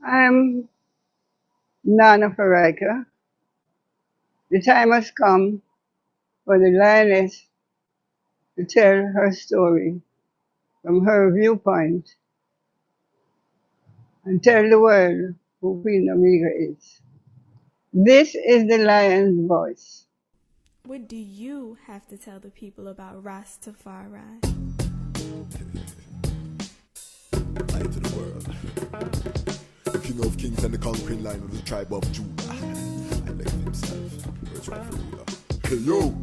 I'm Nana Farika. The time has come for the lioness to tell her story from her viewpoint and tell the world who Queen Omega is. This is the lion's voice. What do you have to tell the people about Ras Tafari? Light to the world. The king of kings and the conquering lion of the tribe of Judah. Elected himself, first rightful ruler. Hey yo,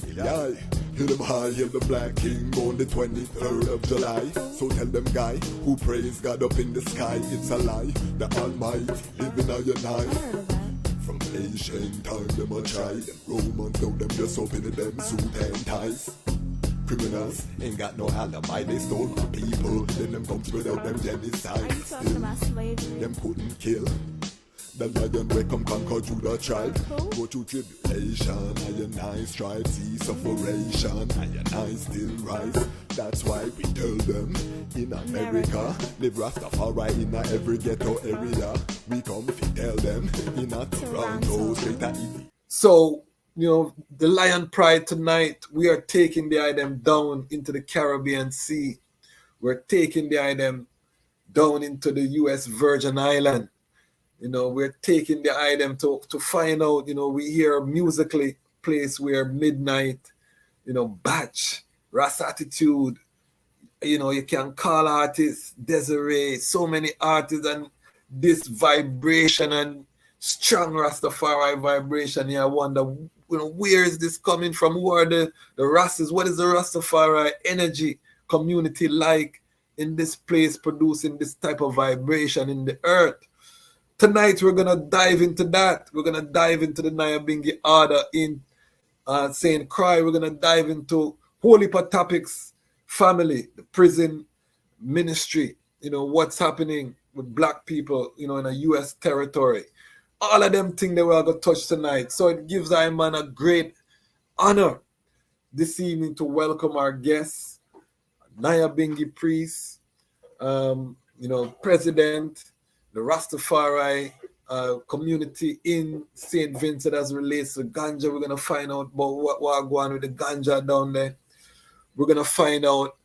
Eli, hail them high, hail the black king on the 23rd of July. So tell them guy, who praise God up in the sky, it's a lie. The Almighty living on your night. From ancient time, them a try. Them Romans know them just open them suit and ties. Criminals ain't got no alibi, they stole my people. Then them comes without them genocide. Are you talking about slavery? Them couldn't kill the lion we come conquer Judah tribe. Go through tribulation, and I strive, see sufferation, and I still rise. That's why we tell them in America, live Rastafari in every ghetto area. We come to tell them in a Toronto, straight to Italy. So, you know, the Lion Pride tonight, we are taking the item down into the Caribbean Sea. We're taking the item down into the U.S. Virgin Island. You know, we're taking the item to find out, you know, we hear musically place where Midnight, you know, Batch, Ras Attitude, you know, you can call artists, Desiree, so many artists, and this vibration and strong Rastafari vibration. Yeah, I wonder, you know, where is this coming from? Who are the Rastas? What is the Rastafari energy community like in this place producing this type of vibration in the earth? Tonight, we're going to dive into that. We're going to dive into the Nyabinghi order in St. Croix. We're going to dive into whole heap of topics, family, the prison, ministry, you know, what's happening with black people, you know, in a U.S. territory. All of them things that we're going to touch tonight. So it gives our man a great honor this evening to welcome our guests, Nyabinghi priest, you know, president, the Rastafari community in St. Vincent as it relates to ganja. We're going to find out about what going on with the ganja down there. We're going to find out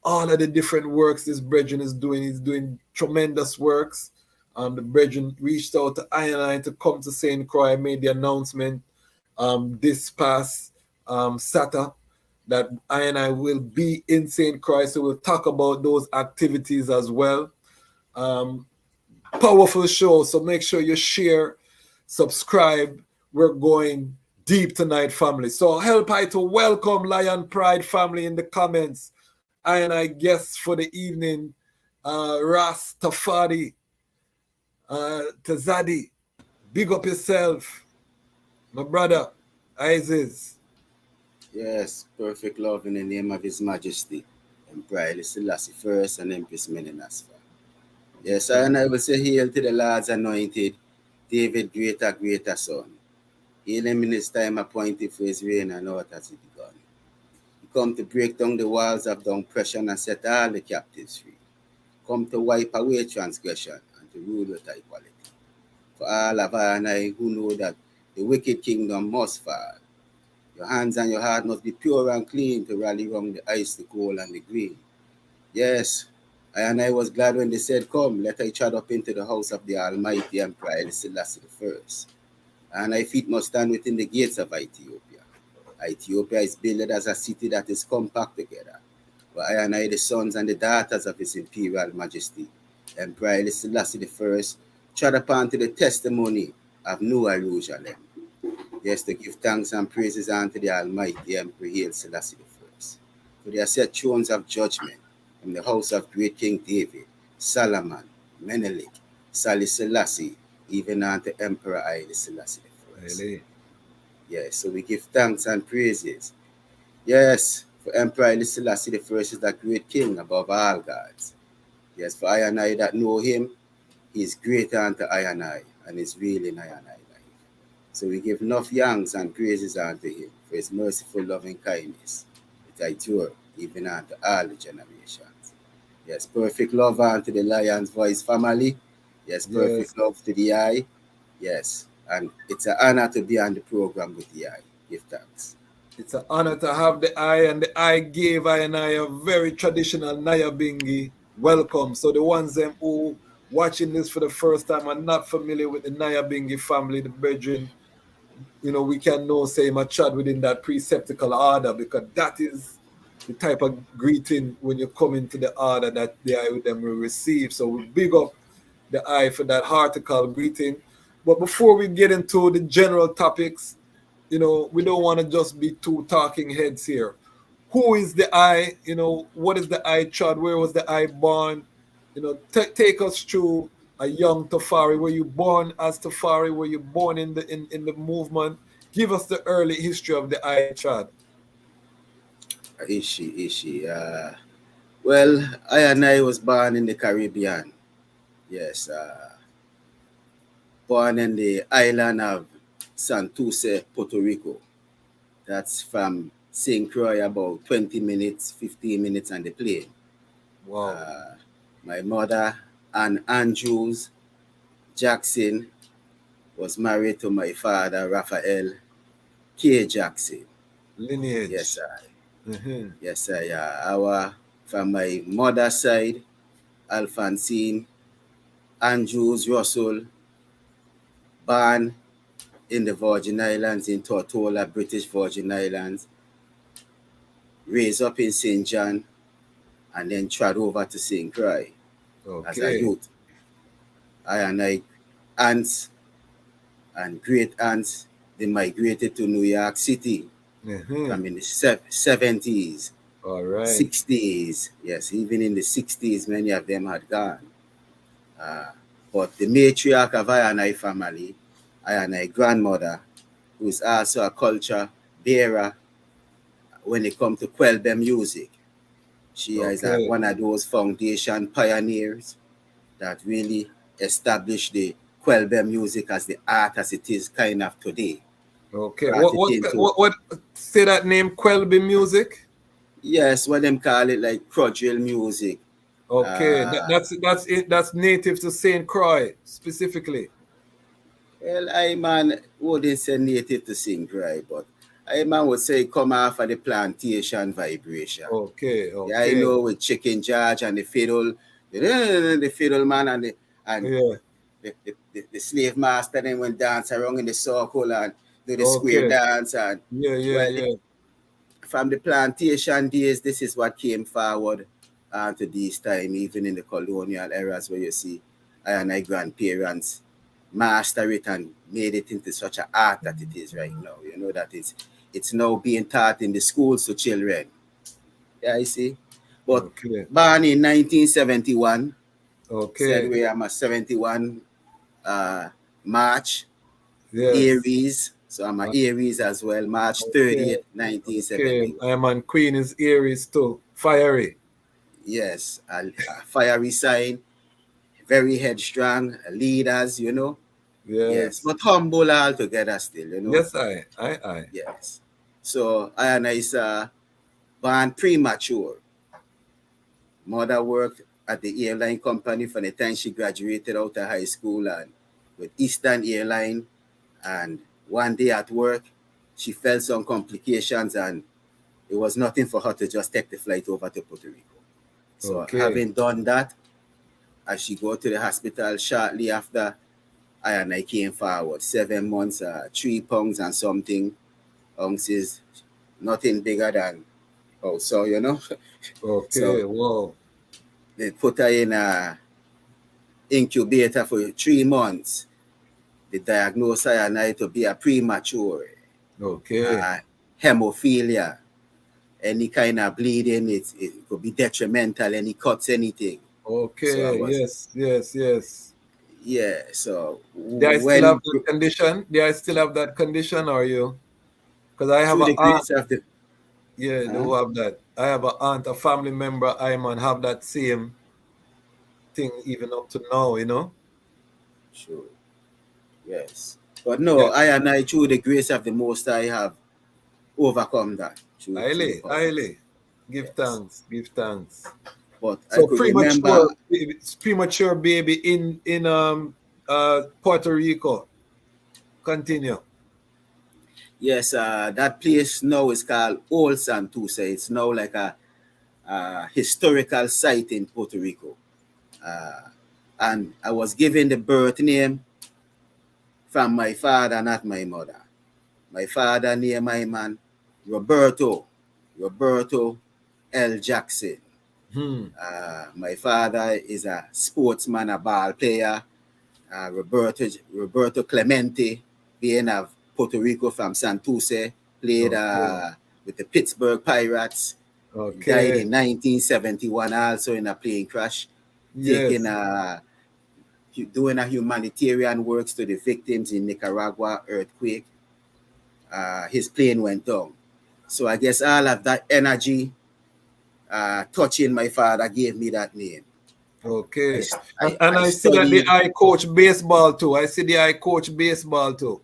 all of the different works this brethren is doing. He's doing tremendous works. The brethren reached out to I to come to St. Croix. I made the announcement this past Saturday that I will be in St. Croix. So we'll talk about those activities as well. Powerful show, so make sure you share, subscribe. We're going deep tonight, family. So help I to welcome Lion Pride family in the comments. I guess for the evening, Ras Tafari Tzaddi, big up yourself, my brother, Isis. Yes, perfect love in the name of His Majesty, Emperor Selassie first and Empress Menenasfa. Yes, and I will say hail to the Lord's anointed, David greater son. Hail him in his time appointed for his reign and out as it begun. He come to break down the walls of the oppression and set all the captives free. Come to wipe away transgression and to rule with equality. For all of I and I who know that the wicked kingdom must fall. Your hands and your heart must be pure and clean to rally round the ice, the coal, and the green. Yes, I was glad when they said, come, let us trot up into the house of the Almighty Emperor Selassie I. And I feet must stand within the gates of Ethiopia. Ethiopia is built as a city that is compact together. But I, the sons and the daughters of His Imperial Majesty, Emperor Selassie I, trod upon to the testimony of New Jerusalem. Yes, to give thanks and praises unto the Almighty Emperor Haile Selassie I. For they are set thrones of judgment from the house of great King David, Solomon, Menelik, Sali Selassie, even unto Emperor Haile Selassie I. Really? Yes, so we give thanks and praises. Yes, for Emperor Haile Selassie I is the great King above all gods. Yes, for I and I that know him, he is greater unto I and is real in I and I life. So we give enough thanks and praises unto him for his merciful loving kindness, which I endure even unto all the generations. Yes, perfect love unto the Lion's Voice family. Yes, perfect love to the eye. Yes, and it's an honor to be on the program with the eye. Give thanks. It's an honor to have the eye, and the eye gave I and I a very traditional Nyabinghi welcome. So the ones them who watching this for the first time are not familiar with the Nyabinghi family, the brethren, we can know say my child within that preceptical order, because that is the type of greeting when you come into the order that the eye with them will receive. So we big up the eye for that heartical greeting. But before we get into the general topics, we don't want to just be two talking heads here. Who is the eye? What is the eye child? Where was the eye born? Take us through a young Tafari. Were you born as Tafari? Were you born in the movement? Give us the early history of the eye child. Ishi. Well, I and I was born in the Caribbean. Yes, born in the island of Santurce, Puerto Rico. That's from St. Croix, about 20 minutes, 15 minutes on the plane. Wow. My mother, Ann Andrews Jackson, was married to my father, Raphael K. Jackson. Lineage. Yes, sir. Mm-hmm. Yes, sir. From my mother's side, Alphonsine Andrews Russell, born in the Virgin Islands, in Tortola, British Virgin Islands, raised up in St. John, and then trod over to St. Croix as a youth. I and my aunts and great aunts, they migrated to New York City from in the 70s, all right, 60s. Yes, even in the 60s, many of them had gone. But the matriarch of I and I family, I and I grandmother, who is also a culture bearer when it comes to Kwelbe music. She is one of those foundation pioneers that really established the Kwelbe music as the art as it is kind of today. Okay. What say that name, Kwelbe music? Yes, what them call it, like Croix music. Okay, that's native to St. Croix specifically. Well, I man wouldn't say native to St. Croix, but I man would say come off of the plantation vibration. Okay. Yeah, I know with Chicken George and the fiddle, the fiddle man and the slave master then went dance around in the circle and do the square dance and from the plantation days, this is what came forward to this time, even in the colonial eras where you see I and my grandparents master it and made it into such an art that it is right now. You know that it's now being taught in the schools to children. Yeah, I see. But born in 1971. Said we am a 71 March. Aries. So I'm an Aries as well. March 30th, 1970. I am on Queen is Aries too. Fiery. Yes, a fiery sign. Very headstrong. Leaders, Yes, but humble altogether still, Yes, I. Yes. So I and I is born premature. Mother worked at the airline company from the time she graduated out of high school and with Eastern Airline. And one day at work, she felt some complications and it was nothing for her to just take the flight over to Puerto Rico. So having done that, as she go to the hospital shortly after, I and I came forward. 7 months, 3 pounds and something ounces, nothing bigger than, so. So, wow. They put her in a incubator for 3 months. They diagnosed her and I to be a premature. Hemophilia. Any kind of bleeding, it could be detrimental, any cuts, anything. Yes. Yeah, so do I still have that condition? Do I still have that condition, or you? Because I have an aunt. They do have that. I have an aunt, a family member, have that same thing even up to now, Sure. Yes. But no, I and I, through the grace of the Most High, have overcome that. Highly. Give thanks. But so I could premature, remember, premature baby in Puerto Rico. Continue. Yes, that place now is called Old Santurce. It's now like a historical site in Puerto Rico. And I was given the birth name from my father, not my mother. My father named my man Roberto L. Jackson. My father is a sportsman, a ball player. Roberto Clemente, being of Puerto Rico from Santurce, played with the Pittsburgh Pirates. Died in 1971 also in a plane crash. Taking doing a humanitarian works to the victims in Nicaragua earthquake. His plane went down. So I guess all of that energy touching my father gave me that name. Okay. I see that the I coach baseball too. I see the I coach baseball too.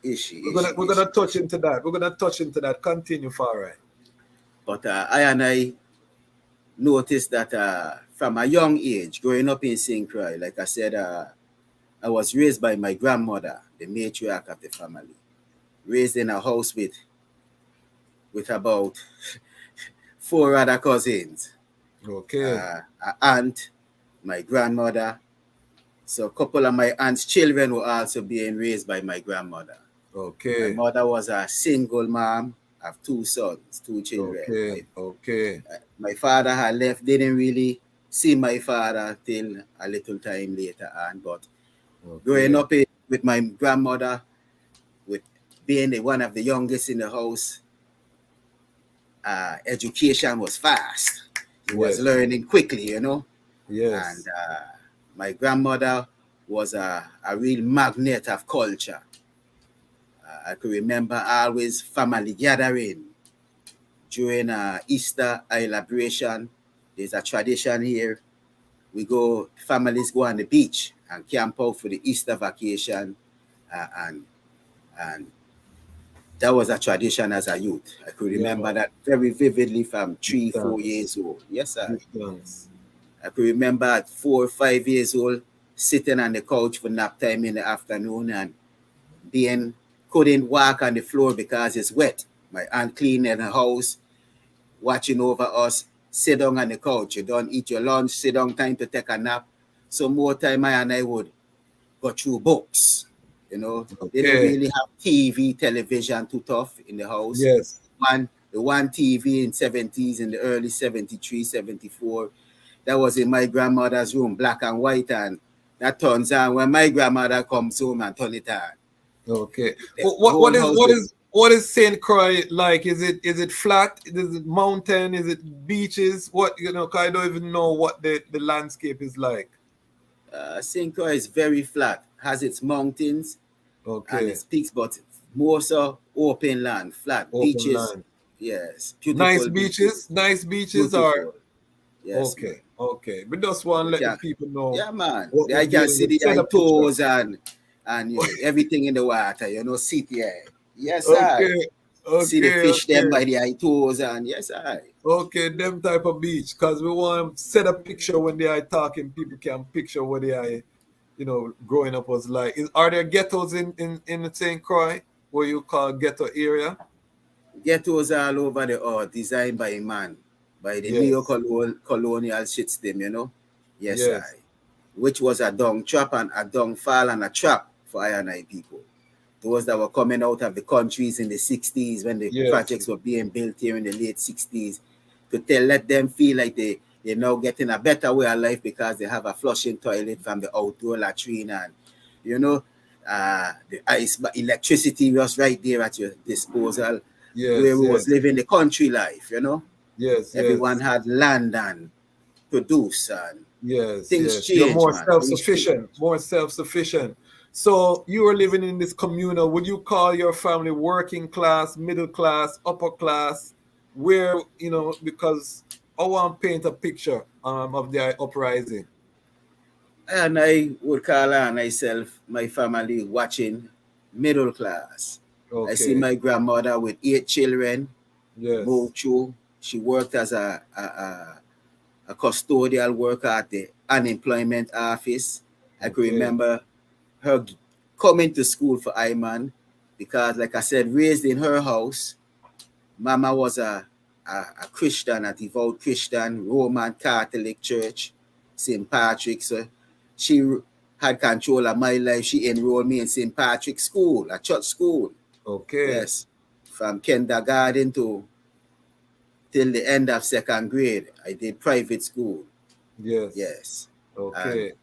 We're gonna touch into that. We're gonna touch into that. Continue, Farai. But I noticed that from a young age, growing up in St. Croix, like I said, I was raised by my grandmother, the matriarch of the family. Raised in a house with about 4 other cousins. Okay. An aunt, my grandmother. So a couple of my aunt's children were also being raised by my grandmother. Okay. My mother was a single mom of 2 sons, 2 children. Okay. My father had left, didn't really see my father till a little time later on. But growing up with my grandmother, with being one of the youngest in the house, education was fast. He was learning quickly, you know. Yes. And my grandmother was a real magnet of culture. I could remember always family gathering during Easter celebration. There's a tradition here. Families go on the beach and camp out for the Easter vacation, and that was a tradition as a youth. I could remember that very vividly from 3, 4 years old. Yes, sir. I could remember at 4 or 5 years old sitting on the couch for nap time in the afternoon and couldn't walk on the floor because it's wet. My aunt cleaning the house, watching over us, sit down on the couch. You don't eat your lunch, sit down, time to take a nap. So more time I would go through books. You know, they didn't really have TV, television too tough in the house. Yes. The one TV in 70s, in the early 73, 74, that was in my grandmother's room, black and white, and that turns on when my grandmother comes home and turn it on. Okay. What is St. Croix like? Is it flat? Is it mountain? Is it beaches? What, you know, I don't even know what the landscape is like. St. Croix is very flat, has its mountains and its peaks, but more so open land, flat beaches. Land. Yes. Nice beaches. Nice beaches. Beautiful. Are yes. Okay. Man. Okay. But just want to let the people know. Yeah, man. I can see the toes and you know, everything in the water, you know, sit here. Yes, I see the fish them by the toes and yes, I. Okay, them type of beach, because we want to set a picture when they are talking, people can picture what they are, you know, growing up was like. Are there ghettos in St. Croix, what you call ghetto area? Ghettos all over the earth, designed by man, by the neo-colonial system, you know. Yes, I. Which was a dung trap and a dung fall and a trap for I and I people. Those that were coming out of the countries in the 60s when the projects were being built here in the late 60s, to let them feel like they're now getting a better way of life because they have a flushing toilet from the outdoor latrine, and you know, electricity was right there at your disposal. Where we was living the country life, you know. Everyone had land and produce and things changed. You're more self-sufficient. So you were living in this communal. Would you call your family working class, middle class, upper class? Where, you know, because I want to paint a picture of the uprising. And I would call on myself, my family, watching middle class. I see my grandmother with 8 children. Moved through. She worked as a a custodial worker at the unemployment office. I could remember her coming to school for Iman because, like I said, raised in her house. Mama was a Christian, a devout Christian, Roman Catholic Church, St. Patrick's. So she had control of my life. She enrolled me in St. Patrick's School, a church school. Okay. Yes. From kindergarten till the end of second grade. I did private school. Yes. Yes. Okay. And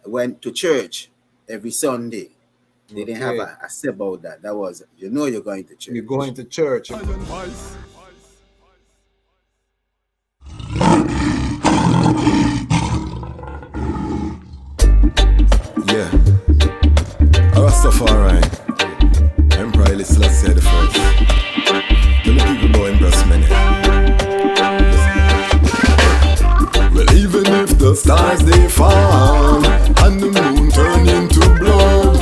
I went to church every Sunday. They didn't have a say about that. That was, you're going to church. You're going to church. Yeah. Ras Tafari. Emperor Haile Selassie the first. Tell the people about Empress Mene. Well, even if the stars they fall and the moon turn into blood,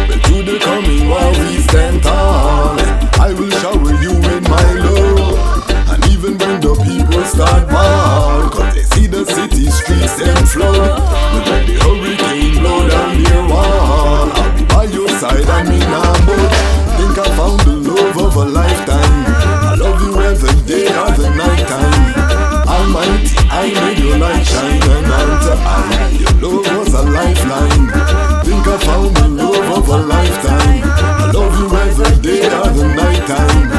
but to the coming while we stand tall, I will shower you with my love. And even when the people start ball, cause they see the city streets them flood, but when the hurricane blow down their wall, I'll be by your side and me nah budge. Think I found the love of a lifetime. I love you every day or the night time. Almighty, I made your light shine, and unto I, your love was a lifeline. Think I found the love of a lifetime. I love you every day or the night time.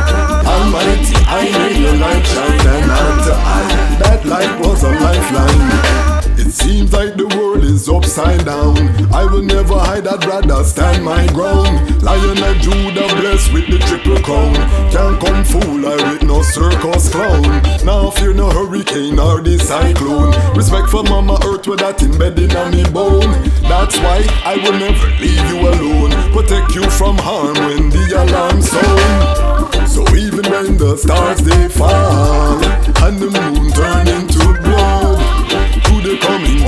Almighty, I made your light shine, and unto I, that light was a lifeline. It seems like the world is upside down. I will never hide, I'd rather stand my ground. Lion of Judah blessed with the triple crown. Can't come fool I with no circus clown. Now fear no hurricane or the cyclone. Respect for Mama Earth with that embedded on me bone. That's why I will never leave you alone. Protect you from harm when the alarm sound. So even when the stars they fall and the moon turn into blood, to the coming